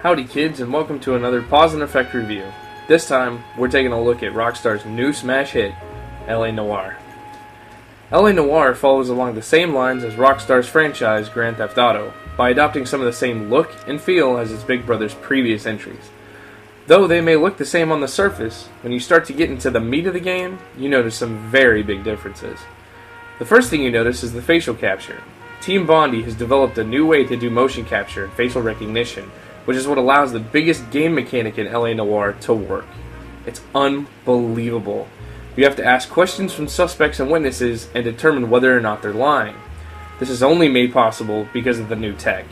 Howdy kids, and welcome to another Pause and Effect review. This time, we're taking a look at Rockstar's new smash hit, LA Noire. LA Noire follows along the same lines as Rockstar's franchise Grand Theft Auto, by adopting some of the same look and feel as its big brother's previous entries. Though they may look the same on the surface, when you start to get into the meat of the game, you notice some very big differences. The first thing you notice is the facial capture. Team Bondi has developed a new way to do motion capture and facial recognition, which is what allows the biggest game mechanic in LA Noire to work. It's unbelievable. You have to ask questions from suspects and witnesses and determine whether or not they're lying. This is only made possible because of the new tech.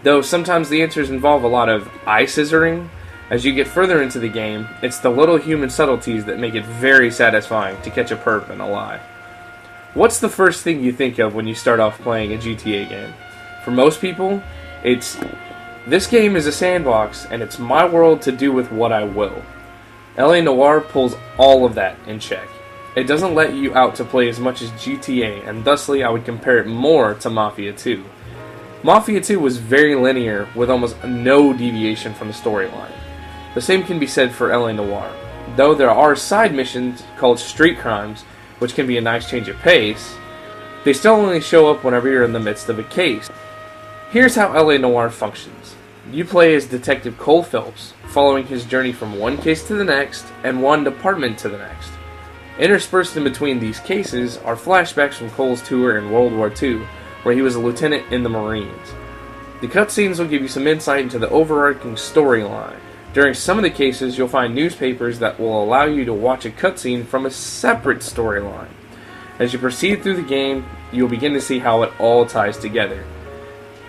Though sometimes the answers involve a lot of eye scissoring, as you get further into the game, it's the little human subtleties that make it very satisfying to catch a perp and a lie. What's the first thing you think of when you start off playing a GTA game? For most people, it's, this game is a sandbox and it's my world to do with what I will. LA Noire pulls all of that in check. It doesn't let you out to play as much as GTA, and thusly I would compare it more to Mafia 2. Mafia 2 was very linear with almost no deviation from the storyline. The same can be said for LA Noire. Though there are side missions called street crimes, which can be a nice change of pace, they still only show up whenever you're in the midst of a case. Here's how LA Noire functions. You play as Detective Cole Phelps, following his journey from one case to the next, and one department to the next. Interspersed in between these cases are flashbacks from Cole's tour in World War II, where he was a lieutenant in the Marines. The cutscenes will give you some insight into the overarching storyline. During some of the cases, you'll find newspapers that will allow you to watch a cutscene from a separate storyline. As you proceed through the game, you'll begin to see how it all ties together.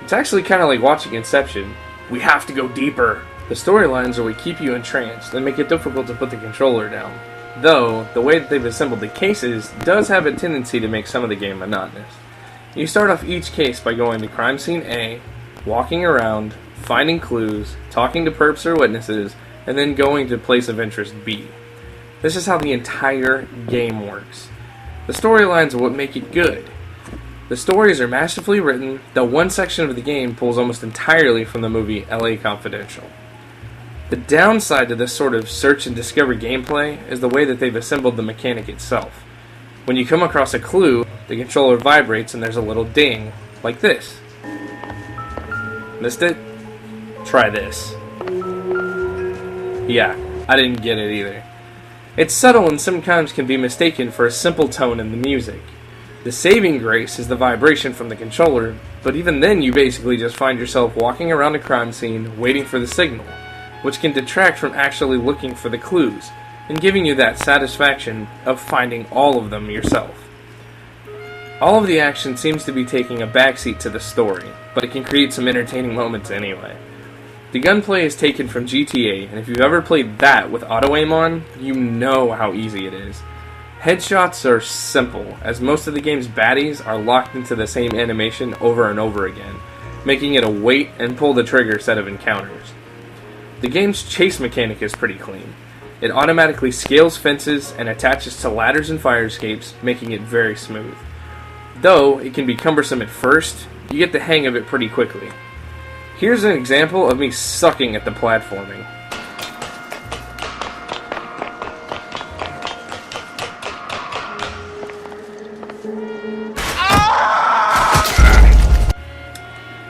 It's actually kind of like watching Inception. We have to go deeper. The storylines are what keep you entranced and make it difficult to put the controller down. Though, the way that they've assembled the cases does have a tendency to make some of the game monotonous. You start off each case by going to crime scene A, walking around, finding clues, talking to perps or witnesses, and then going to place of interest B. This is how the entire game works. The storylines are what make it good. The stories are masterfully written, though one section of the game pulls almost entirely from the movie LA Confidential. The downside to this sort of search and discover gameplay is the way that they've assembled the mechanic itself. When you come across a clue, the controller vibrates and there's a little ding, like this. Missed it? Try this. Yeah, I didn't get it either. It's subtle and sometimes can be mistaken for a simple tone in the music. The saving grace is the vibration from the controller, but even then you basically just find yourself walking around a crime scene waiting for the signal, which can detract from actually looking for the clues, and giving you that satisfaction of finding all of them yourself. All of the action seems to be taking a backseat to the story, but it can create some entertaining moments anyway. The gunplay is taken from GTA, and if you've ever played that with auto-aim on, you know how easy it is. Headshots are simple, as most of the game's baddies are locked into the same animation over and over again, making it a wait and pull the trigger set of encounters. The game's chase mechanic is pretty clean. It automatically scales fences and attaches to ladders and fire escapes, making it very smooth. Though it can be cumbersome at first, you get the hang of it pretty quickly. Here's an example of me sucking at the platforming.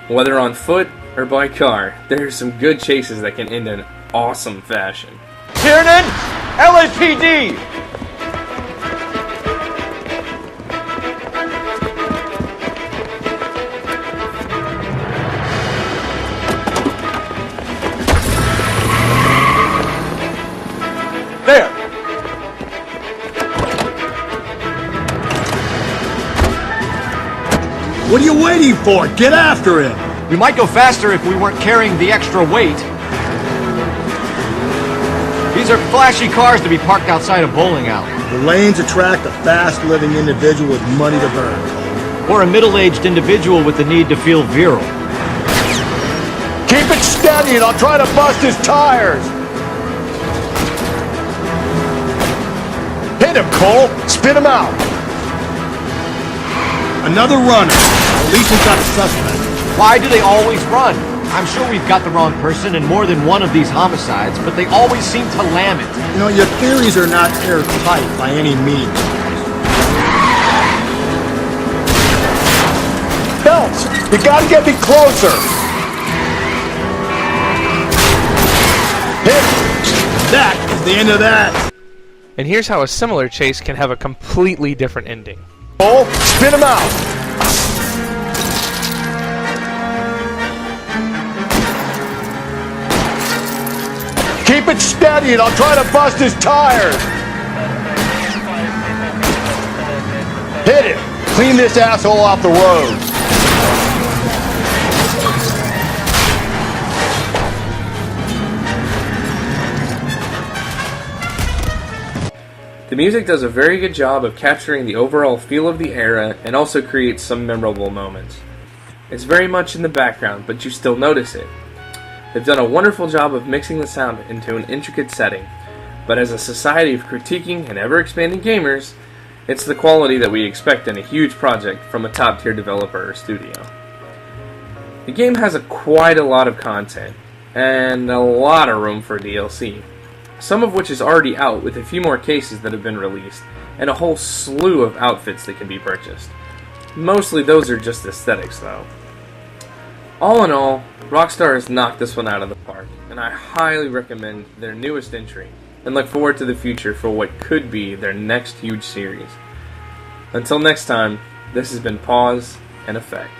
Whether on foot or by car, there are some good chases that can end in awesome fashion. Tiernan, LAPD! There! What are you waiting for? Get after him! We might go faster if we weren't carrying the extra weight. These are flashy cars to be parked outside a bowling alley. The lanes attract a fast-living individual with money to burn. Or a middle-aged individual with the need to feel virile. Keep it steady and I'll try to bust his tires! Hit him, Cole! Spit him out! Another runner. At least we got a suspect. Why do they always run? I'm sure we've got the wrong person in more than one of these homicides, but they always seem to lam it. You know, your theories are not airtight by any means. Phelps, you gotta get me closer. That is the end of that. And here's how a similar chase can have a completely different ending. Oh, spin him out. Keep it steady and I'll try to bust his tires. Hit it. Clean this asshole off the road. The music does a very good job of capturing the overall feel of the era and also creates some memorable moments. It's very much in the background, but you still notice it. They've done a wonderful job of mixing the sound into an intricate setting, but as a society of critiquing and ever-expanding gamers, it's the quality that we expect in a huge project from a top-tier developer or studio. The game has quite a lot of content, and a lot of room for DLC, some of which is already out with a few more cases that have been released, and a whole slew of outfits that can be purchased. Mostly those are just aesthetics though. All in all, Rockstar has knocked this one out of the park, and I highly recommend their newest entry, and look forward to the future for what could be their next huge series. Until next time, this has been Pause and Effect.